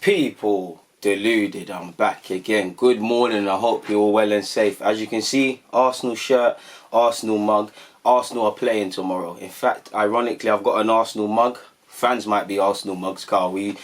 People, Deluded, I'm back again. Good morning, I hope you're all well and safe. As you can see, Arsenal shirt, Arsenal mug. Arsenal are playing tomorrow. In fact, ironically, I've got an Arsenal mug. Fans might be Arsenal mugs, Carl. We're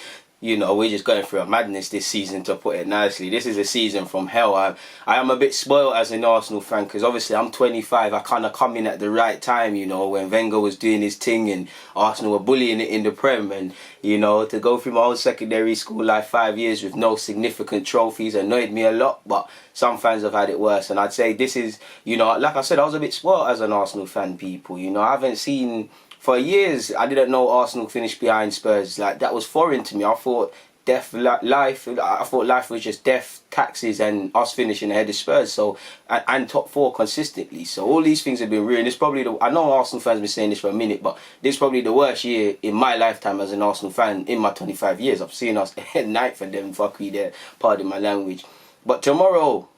just going through a madness this season, to put it nicely. This is a season from hell. I am a bit spoiled as an Arsenal fan because obviously I'm 25. I kind of come in at the right time, when Wenger was doing his thing and Arsenal were bullying it in the Prem. And, to go through my whole secondary school life, 5 years with no significant trophies, annoyed me a lot. But some fans have had it worse. And I'd say this is, like I said, I was a bit spoiled as an Arsenal fan, people. I haven't seen... For years, I didn't know Arsenal finished behind Spurs. Like, that was foreign to me. I thought life was just death, taxes, and us finishing ahead of Spurs. So, and top four consistently. So all these things have been ruined. It's probably I know Arsenal fans have been saying this for a minute, but this is probably the worst year in my lifetime as an Arsenal fan in my 25 years. I've seen us at night for them fuckery there. Pardon my language. But tomorrow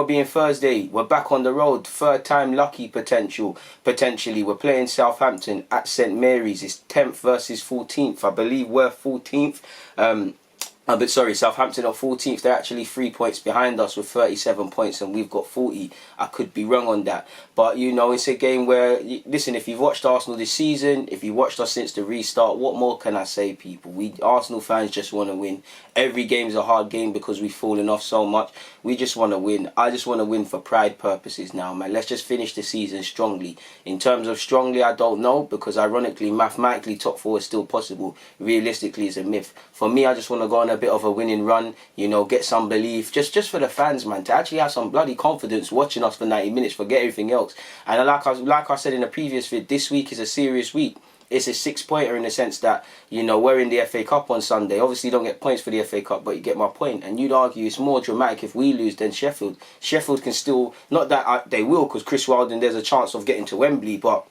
being Thursday, we're back on the road. Third time lucky potentially. We're playing Southampton at St Mary's. It's 10th versus 14th. I believe we're 14th. Southampton are 14th. They're actually 3 points behind us with 37 points and we've got 40. I could be wrong on that. But, it's a game where, listen, if you've watched Arsenal this season, if you've watched us since the restart, what more can I say, people? We Arsenal fans just want to win. Every game's a hard game because we've fallen off so much. We just want to win. I just want to win for pride purposes now, man. Let's just finish the season strongly. In terms of strongly, I don't know, because ironically, mathematically, top four is still possible. Realistically, it's a myth. For me, I just want to go on a bit of a winning run, get some belief, just for the fans, man, to actually have some bloody confidence watching us for 90 minutes, forget everything else. And like I said in a previous vid, this week is a serious week. It's a 6-pointer in the sense that, we're in the FA Cup on Sunday. Obviously, you don't get points for the FA Cup, but you get my point. And you'd argue it's more dramatic if we lose than Sheffield. Sheffield can still, not that they will, because Chris Wilder, there's a chance of getting to Wembley, but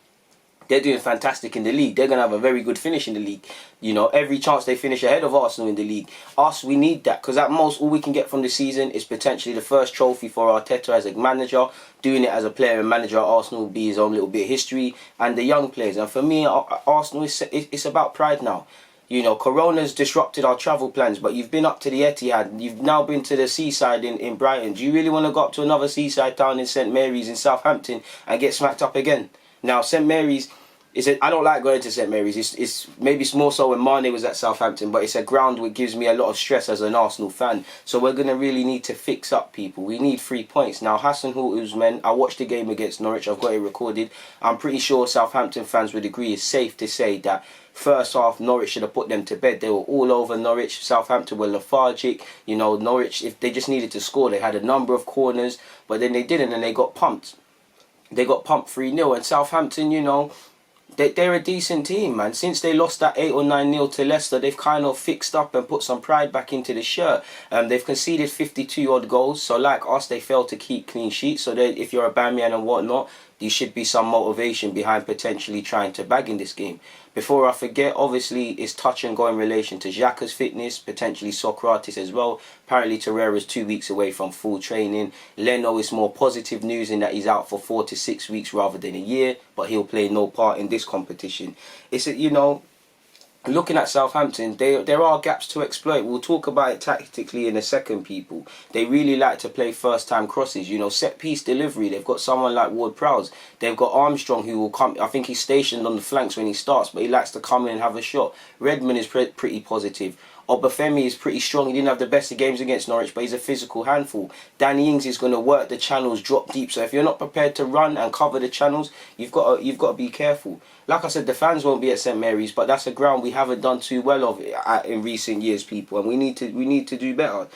they're doing fantastic in the league. They're going to have a very good finish in the league. Every chance they finish ahead of Arsenal in the league. Us, we need that. Because at most, all we can get from the season is potentially the first trophy for Arteta as a manager. Doing it as a player and manager at Arsenal will be his own little bit of history. And the young players. And for me, Arsenal, it's about pride now. Corona's disrupted our travel plans, but you've been up to the Etihad. You've now been to the seaside in Brighton. Do you really want to go up to another seaside town in St Mary's in Southampton and get smacked up again? Now, St Mary's... I don't like going to St Mary's. It's maybe more so when Mane was at Southampton, but it's a ground which gives me a lot of stress as an Arsenal fan. So we're going to really need to fix up, people. We need 3 points. Now, Hassan Hutt's I watched the game against Norwich. I've got it recorded. I'm pretty sure Southampton fans would agree it's safe to say that first half, Norwich should have put them to bed. They were all over Norwich. Southampton were lethargic. Norwich, if they just needed to score, they had a number of corners, but then they didn't and they got pumped. They got pumped 3-0. And Southampton, they're a decent team, man. Since they lost that 8 or 9-0 to Leicester, they've kind of fixed up and put some pride back into the shirt. They've conceded 52 odd goals, so like us, they failed to keep clean sheets. So if you're a Bamian and whatnot, there should be some motivation behind potentially trying to bag in this game. Before I forget, obviously, it's touch and go in relation to Xhaka's fitness, potentially Socrates as well. Apparently, Torreira's 2 weeks away from full training. Leno is more positive news in that he's out for 4 to 6 weeks rather than a year, but he'll play no part in this competition. It's looking at Southampton, there are gaps to exploit. We'll talk about it tactically in a second, people. They really like to play first-time crosses. Set-piece delivery. They've got someone like Ward-Prowse. They've got Armstrong who will come. I think he's stationed on the flanks when he starts, but he likes to come in and have a shot. Redmond is pretty positive. Obafemi is pretty strong. He didn't have the best of games against Norwich, but he's a physical handful. Danny Ings is going to work the channels, drop deep. So if you're not prepared to run and cover the channels, you've got to be careful. Like I said, the fans won't be at St Mary's, but that's a ground we haven't done too well of in recent years, people, and we need to do better.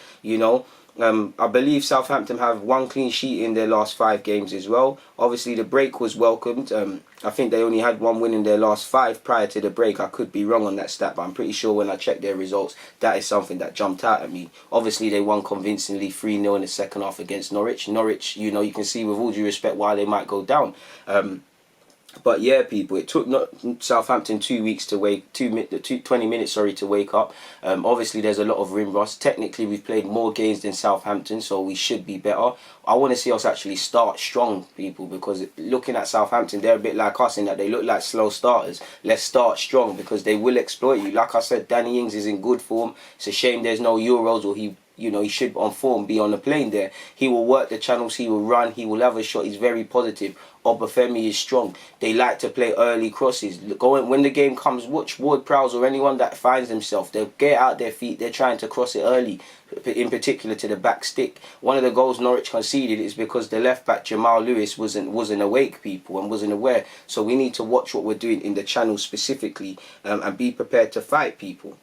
I believe Southampton have 1 clean sheet in their last 5 games as well. Obviously, the break was welcomed. I think they only had 1 win in their last 5 prior to the break. I could be wrong on that stat, but I'm pretty sure when I checked their results, that is something that jumped out at me. Obviously, they won convincingly 3-0 in the second half against Norwich. Norwich, you can see with all due respect why they might go down. But yeah, people, it took not Southampton 2 weeks to 20 minutes, sorry, to wake up. Obviously, there's a lot of rim rust. Technically, we've played more games than Southampton, so we should be better. I want to see us actually start strong, people, because looking at Southampton, they're a bit like us in that they look like slow starters. Let's start strong because they will exploit you. Like I said, Danny Ings is in good form. It's a shame there's no Euros, or he should on form be on the plane there. He will work the channels, he will run, he will have a shot. He's very positive. Obafemi is strong. They like to play early crosses. When the game comes, watch Ward-Prowse or anyone that finds themselves. They'll get out their feet. They're trying to cross it early, in particular to the back stick. One of the goals Norwich conceded is because the left back Jamal Lewis wasn't awake, people, and wasn't aware. So we need to watch what we're doing in the channel specifically, and be prepared to fight, people.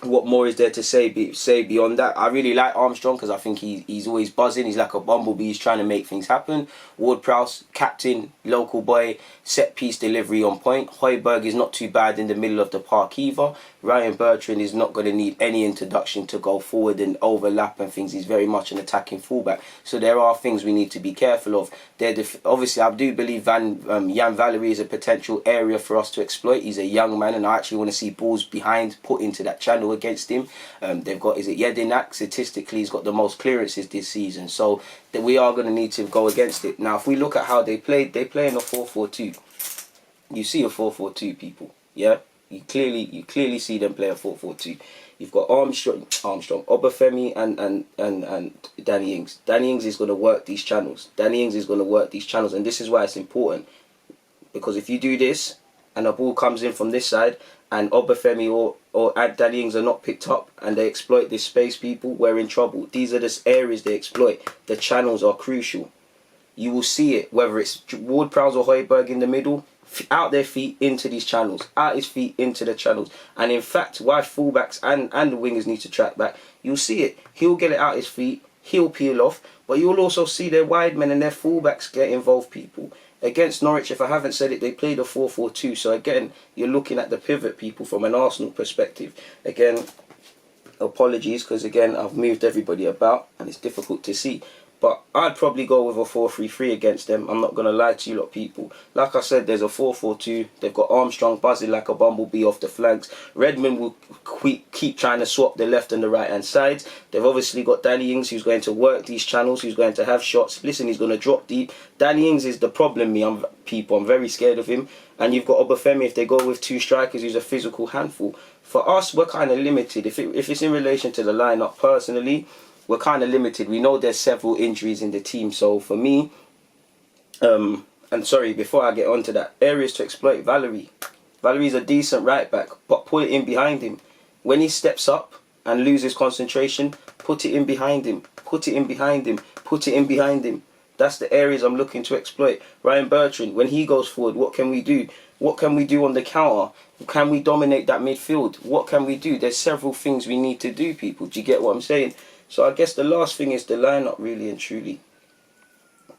What more is there to say beyond that? I really like Armstrong because I think he's always buzzing. He's like a bumblebee. He's trying to make things happen. Ward-Prowse, captain, local boy, set piece delivery on point. Højbjerg is not too bad in the middle of the park either. Ryan Bertrand is not going to need any introduction to go forward and overlap and things. He's very much an attacking fullback. So there are things we need to be careful of. Obviously, I do believe Jan Valery is a potential area for us to exploit. He's a young man, and I actually want to see balls behind put into that channel against him. They've got, is it Jedinak? Statistically, he's got the most clearances this season. So that we are going to need to go against it. Now, if we look at how they play in a 4-4-2. You see a 4-4-2, people. Yeah? You clearly see them play a 4-4-2. You've got Armstrong, Obafemi, and Danny Ings. Danny Ings is going to work these channels. And this is why it's important. Because if you do this, and a ball comes in from this side, and Obafemi or Danny Ings are not picked up, and they exploit this space, people, we're in trouble. These are the areas they exploit. The channels are crucial. You will see it, whether it's Ward-Prowse or Højbjerg in the middle, out their feet into these channels, out his feet into the channels. And in fact, why fullbacks and the wingers need to track back, you'll see it. He'll get it out his feet, he'll peel off, but you'll also see their wide men and their fullbacks get involved, people. Against Norwich, if I haven't said it, they played a 4-4-2. So again, you're looking at the pivot, people, from an Arsenal perspective. Again, apologies, because again, I've moved everybody about and it's difficult to see. But I'd probably go with a 4-3-3 against them. I'm not going to lie to you lot, people. Like I said, there's a 4-4-2. They've got Armstrong buzzing like a bumblebee off the flanks. Redmond will keep trying to swap the left and the right hand sides. They've obviously got Danny Ings, who's going to work these channels, who's going to have shots. Listen, he's going to drop deep. Danny Ings is the problem, people. I'm very scared of him. And you've got Obafemi, if they go with two strikers, who's a physical handful. For us, we're kind of limited. If it's in relation to the lineup, personally, we're kind of limited. We know there's several injuries in the team. So for me, and sorry, before I get onto that, areas to exploit, Valery. Valery's a decent right back, but put it in behind him. When he steps up and loses concentration, put it in behind him. Put it in behind him. Put it in behind him. That's the areas I'm looking to exploit. Ryan Bertrand, when he goes forward, what can we do? What can we do on the counter? Can we dominate that midfield? What can we do? There's several things we need to do, people. Do you get what I'm saying? So I guess the last thing is the lineup, really and truly.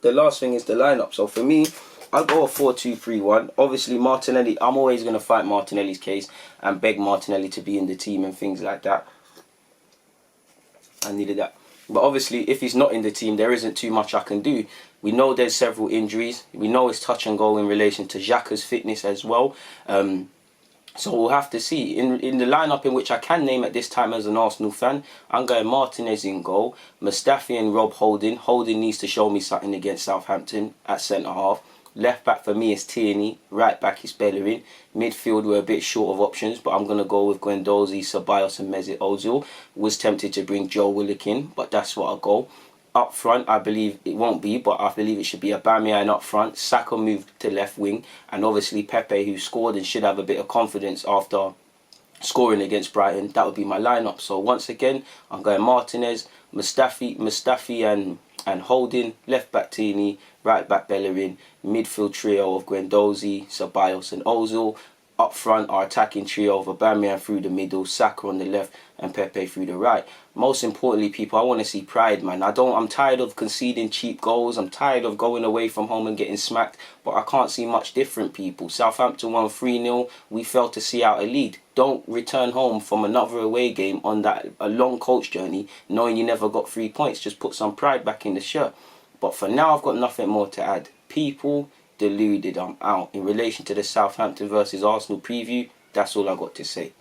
The last thing is the lineup. So for me, I'll go a 4-2-3-1. Obviously, Martinelli, I'm always going to fight Martinelli's case and beg Martinelli to be in the team and things like that. I needed that. But obviously, if he's not in the team, there isn't too much I can do. We know there's several injuries. We know it's touch and go in relation to Xhaka's fitness as well. So we'll have to see. In the lineup in which I can name at this time as an Arsenal fan, I'm going Martinez in goal, Mustafi and Rob Holding. Holding needs to show me something against Southampton at centre-half. Left back for me is Tierney. Right back is Bellerin. Midfield, we're a bit short of options, but I'm going to go with Guendouzi, Ceballos and Mesut Ozil. Was tempted to bring Joe Willock in, but that's what I'll go. Up front, I believe it won't be, but I believe it should be Aubameyang up front. Saka moved to left wing, and obviously Pepe, who scored and should have a bit of confidence after scoring against Brighton. That would be my lineup. So once again, I'm going Martinez, Mustafi and Holding, left back Tierney, right back Bellerin, midfield trio of Guendouzi, Ceballos and Ozil. Up front, our attacking trio of Aubameyang through the middle, Saka on the left, and Pepe through the right. Most importantly, people, I want to see pride, man. I'm tired of conceding cheap goals. I'm tired of going away from home and getting smacked, but I can't see much different, people. Southampton won 3-0. We failed to see out a lead. Don't return home from another away game on a long coach journey, knowing you never got 3 points. Just put some pride back in the shirt. But for now, I've got nothing more to add. People, Deluded. I'm out. In relation to the Southampton versus Arsenal preview, that's all I got to say.